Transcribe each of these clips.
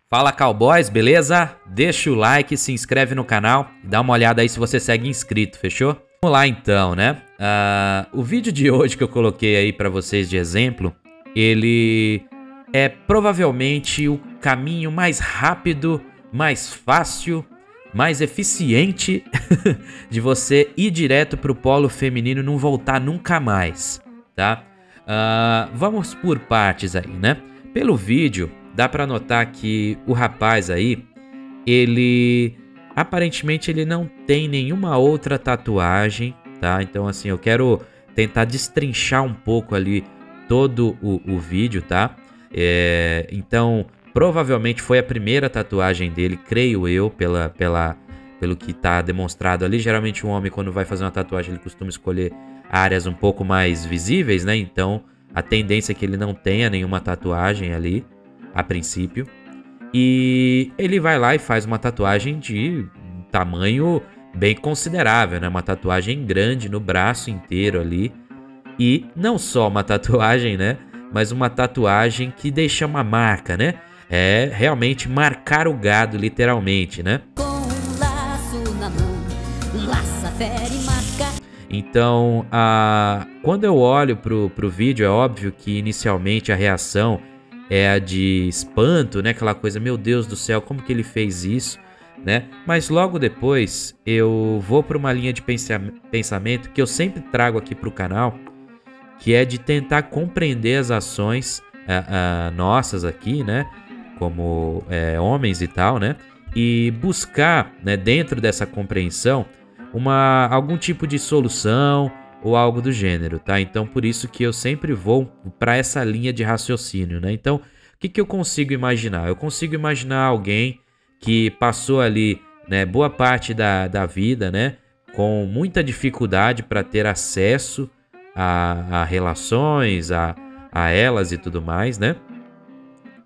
Fala cowboys, beleza? Deixa o like, se inscreve no canal e dá uma olhada aí se você segue inscrito, fechou? Vamos lá então, né? O vídeo de hoje que eu coloquei aí pra vocês de exemplo, ele é provavelmente o caminho mais rápido, mais fácil, mais eficiente de você ir direto pro polo feminino e não voltar nunca mais, tá? Vamos por partes aí, né? Pelo vídeo, dá pra notar que o rapaz aí, aparentemente ele não tem nenhuma outra tatuagem, tá? Então assim, eu quero tentar destrinchar um pouco ali todo o vídeo, tá? Então, provavelmente foi a primeira tatuagem dele, creio eu, pelo que tá demonstrado ali. Geralmente um homem, quando vai fazer uma tatuagem, ele costuma escolher áreas um pouco mais visíveis, né? Então, a tendência é que ele não tenha nenhuma tatuagem ali, a princípio. E ele vai lá e faz uma tatuagem de tamanho bem considerável, né? Uma tatuagem grande no braço inteiro ali. E não só uma tatuagem, né? Mas uma tatuagem que deixa uma marca, né? É realmente marcar o gado, literalmente, né? Com um laço na mão, laça, fere e marca. Então, quando eu olho pro vídeo, é óbvio que inicialmente a reação é a de espanto, né? Aquela coisa, meu Deus do céu, como que ele fez isso, né? Mas logo depois eu vou para uma linha de pensamento que eu sempre trago aqui pro canal, que é de tentar compreender as ações nossas aqui, né? Como homens e tal, né? E buscar, né, dentro dessa compreensão, algum tipo de solução ou algo do gênero, tá? Então, por isso que eu sempre vou para essa linha de raciocínio, né? Então, o que eu consigo imaginar? Eu consigo imaginar alguém que passou ali, né, boa parte da vida, né, com muita dificuldade para ter acesso a relações, a elas e tudo mais, né?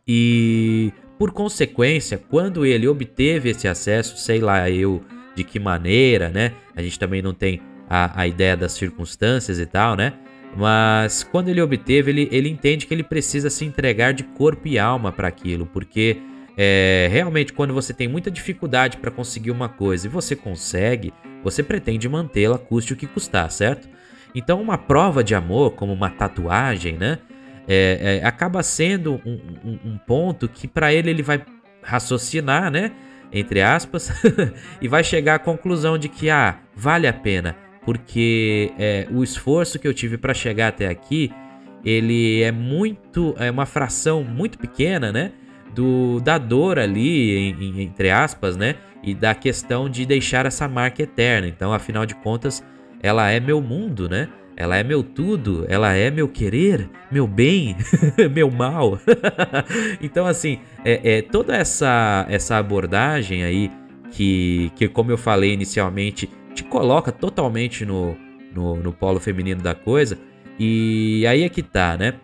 E, por consequência, quando ele obteve esse acesso, sei lá eu de que maneira, né? A gente também não tem a ideia das circunstâncias e tal, né? Mas quando ele obteve, ele entende que ele precisa se entregar de corpo e alma para aquilo, porque realmente quando você tem muita dificuldade para conseguir uma coisa e você consegue, você pretende mantê-la custe o que custar, certo? Então uma prova de amor, como uma tatuagem, né? Acaba sendo um ponto que para ele vai raciocinar, né? Entre aspas, e vai chegar à conclusão de que vale a pena, porque o esforço que eu tive para chegar até aqui, ele é uma fração muito pequena, né, da dor ali, entre aspas, né, e da questão de deixar essa marca eterna. Então, afinal de contas, ela é meu mundo, né? Ela é meu tudo, ela é meu querer, meu bem, meu mal. Então, assim, toda essa abordagem aí que, como eu falei inicialmente, te coloca totalmente no polo feminino da coisa. E aí é que tá, né?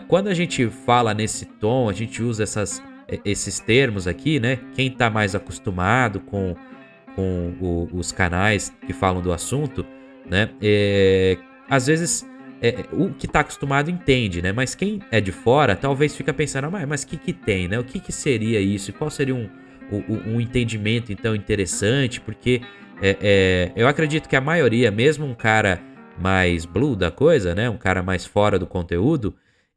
Quando a gente fala nesse tom, a gente usa esses termos aqui, né? Quem tá mais acostumado com os canais que falam do assunto, né? Às vezes o que tá acostumado entende, né? Mas quem é de fora talvez fica pensando, mas que tem, né? O que seria isso? E qual seria um entendimento então interessante? Porque eu acredito que a maioria, mesmo um cara mais blue da coisa, né? Um cara mais fora do conteúdo,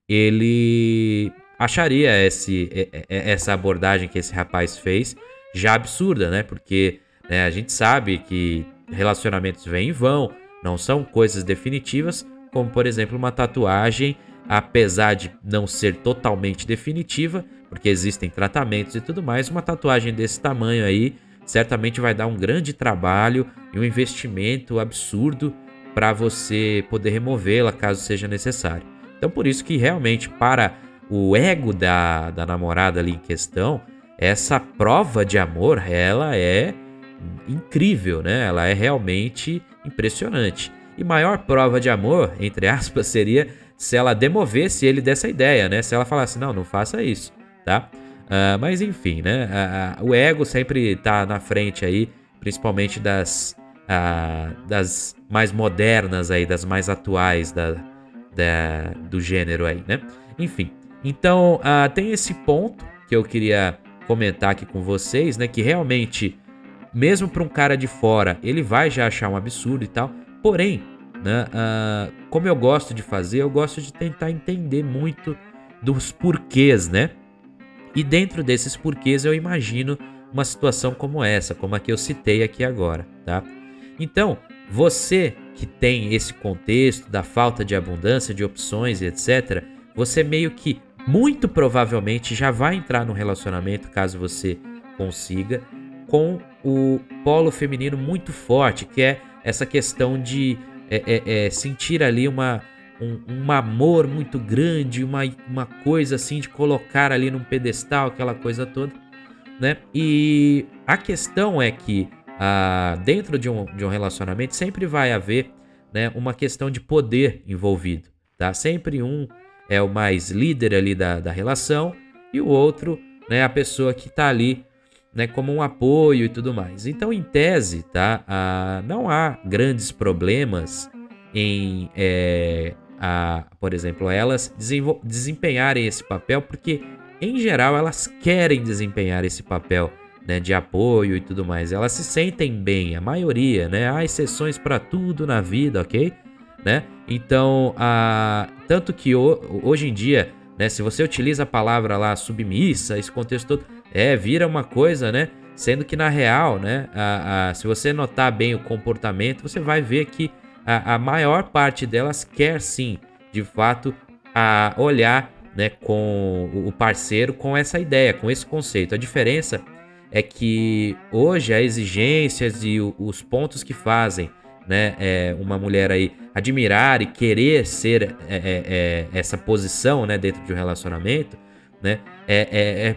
ele acharia essa abordagem que esse rapaz fez já absurda, né? Porque a gente sabe que relacionamentos vêm e vão, não são coisas definitivas, como por exemplo uma tatuagem, apesar de não ser totalmente definitiva, porque existem tratamentos e tudo mais, uma tatuagem desse tamanho aí certamente vai dar um grande trabalho e um investimento absurdo para você poder removê-la caso seja necessário. Então por isso que realmente para o ego da namorada ali em questão, essa prova de amor, ela é incrível, né? Ela é realmente impressionante. E maior prova de amor, entre aspas, seria se ela demovesse ele dessa ideia, né? Se ela falasse, não faça isso, tá? Mas enfim, né? O ego sempre tá na frente aí, principalmente das mais modernas aí, das mais atuais do gênero aí, né? Enfim, então tem esse ponto que eu queria comentar aqui com vocês, né, que realmente, mesmo para um cara de fora, ele vai já achar um absurdo e tal. Porém, né, como eu gosto de fazer, eu gosto de tentar entender muito dos porquês, né? E dentro desses porquês eu imagino uma situação como essa, como a que eu citei aqui agora, tá? Então, você que tem esse contexto da falta de abundância de opções e etc., você meio que, muito provavelmente, já vai entrar num relacionamento, caso você consiga, com o polo feminino muito forte, que é essa questão de sentir ali um amor muito grande, uma coisa assim de colocar ali num pedestal, aquela coisa toda, né? E a questão é que dentro de um relacionamento sempre vai haver, né, uma questão de poder envolvido, tá? Sempre um é o mais líder ali da relação e o outro, né, a pessoa que tá ali, né, como um apoio e tudo mais. Então, em tese, tá, não há grandes problemas em, por exemplo, elas desempenharem esse papel, porque, em geral, elas querem desempenhar esse papel, né, de apoio e tudo mais. Elas se sentem bem, a maioria, né? Há exceções para tudo na vida, ok? Né? Então, tanto que hoje em dia, né, se você utiliza a palavra lá submissa, esse contexto todo, vira uma coisa, né? Sendo que na real, né, se você notar bem o comportamento, você vai ver que a maior parte delas quer sim, de fato, olhar, né, com o parceiro com essa ideia, com esse conceito. A diferença é que hoje as exigências e os pontos que fazem, né, uma mulher aí admirar e querer ser essa posição, né, dentro de um relacionamento, né,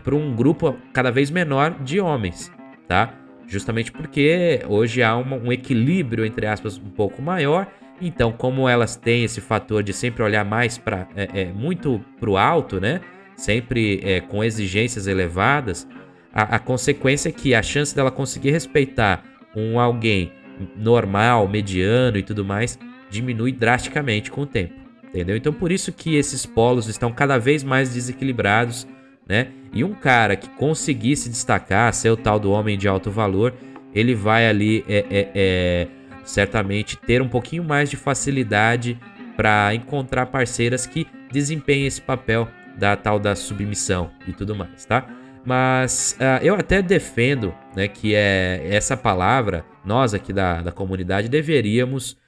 para um grupo cada vez menor de homens, tá? Justamente porque hoje há um equilíbrio, entre aspas, um pouco maior. Então, como elas têm esse fator de sempre olhar mais para muito para o alto, né, sempre com exigências elevadas, a consequência é que a chance dela conseguir respeitar alguém normal, mediano e tudo mais, diminui drasticamente com o tempo, entendeu? Então por isso que esses polos estão cada vez mais desequilibrados, né? E um cara que conseguir se destacar, ser o tal do homem de alto valor, ele vai ali certamente ter um pouquinho mais de facilidade para encontrar parceiras que desempenhem esse papel da tal da submissão e tudo mais, tá? Mas eu até defendo, né, que essa palavra, nós aqui da comunidade deveríamos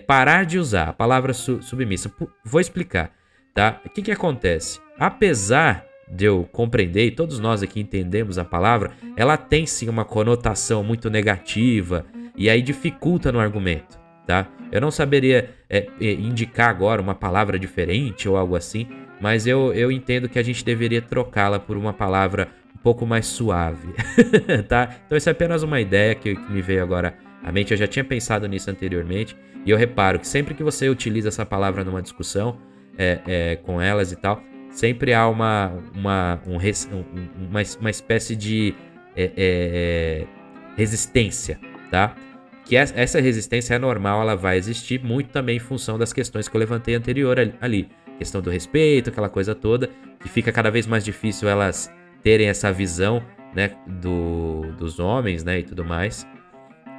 parar de usar a palavra submissa. Vou explicar, tá? O que acontece? Apesar de eu compreender, e todos nós aqui entendemos a palavra, ela tem sim uma conotação muito negativa e aí dificulta no argumento, tá? Eu não saberia indicar agora uma palavra diferente ou algo assim, mas eu entendo que a gente deveria trocá-la por uma palavra um pouco mais suave, tá? Então isso é apenas uma ideia que me veio agora à mente. Eu já tinha pensado nisso anteriormente e eu reparo que sempre que você utiliza essa palavra numa discussão com elas e tal, sempre há uma espécie de resistência, tá? Que essa resistência é normal, ela vai existir muito também em função das questões que eu levantei anterior ali. Questão do respeito, aquela coisa toda, que fica cada vez mais difícil elas terem essa visão, né, dos homens, né, e tudo mais.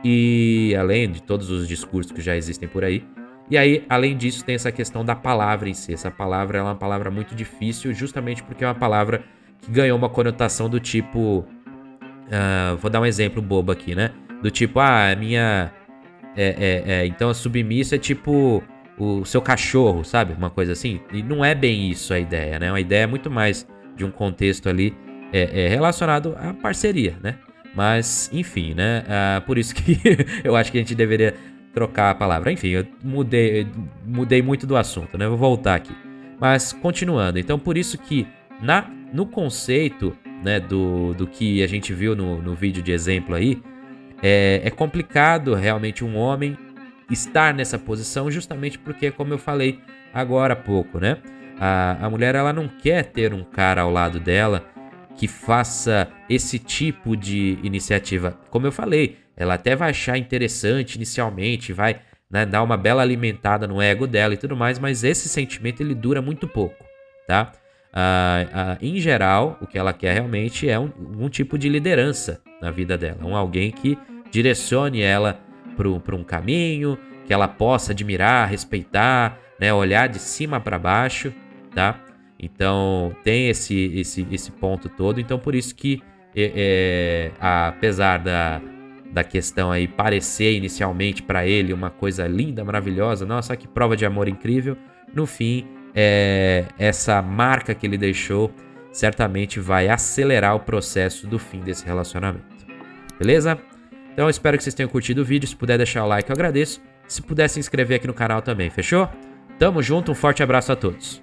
E além de todos os discursos que já existem por aí. E aí, além disso, tem essa questão da palavra em si. Essa palavra é uma palavra muito difícil, justamente porque é uma palavra que ganhou uma conotação do tipo... vou dar um exemplo bobo aqui, né? Do tipo, então a submissa é tipo o seu cachorro, sabe? Uma coisa assim. E não é bem isso a ideia, né? Uma ideia muito mais de um contexto ali relacionado à parceria, né? Mas, enfim, né? Por isso que eu acho que a gente deveria trocar a palavra. Enfim, eu mudei muito do assunto, né? Vou voltar aqui. Mas, continuando. Então, por isso que no conceito, né, do que a gente viu no vídeo de exemplo aí, é complicado realmente um homem estar nessa posição, justamente porque, como eu falei agora há pouco, né? A mulher, ela não quer ter um cara ao lado dela que faça esse tipo de iniciativa. Como eu falei, ela até vai achar interessante inicialmente, vai, né, dar uma bela alimentada no ego dela e tudo mais, mas esse sentimento ele dura muito pouco, tá? Em geral, o que ela quer realmente é um tipo de liderança na vida dela. Alguém que direcione ela para um caminho, que ela possa admirar, respeitar, né, olhar de cima para baixo, tá? Então tem esse ponto todo. Então por isso que, apesar da questão aí parecer inicialmente para ele uma coisa linda, maravilhosa, nossa, que prova de amor incrível, no fim, essa marca que ele deixou certamente vai acelerar o processo do fim desse relacionamento. Beleza? Então eu espero que vocês tenham curtido o vídeo. Se puder deixar o like, eu agradeço. Se puder se inscrever aqui no canal também, fechou? Tamo junto, um forte abraço a todos.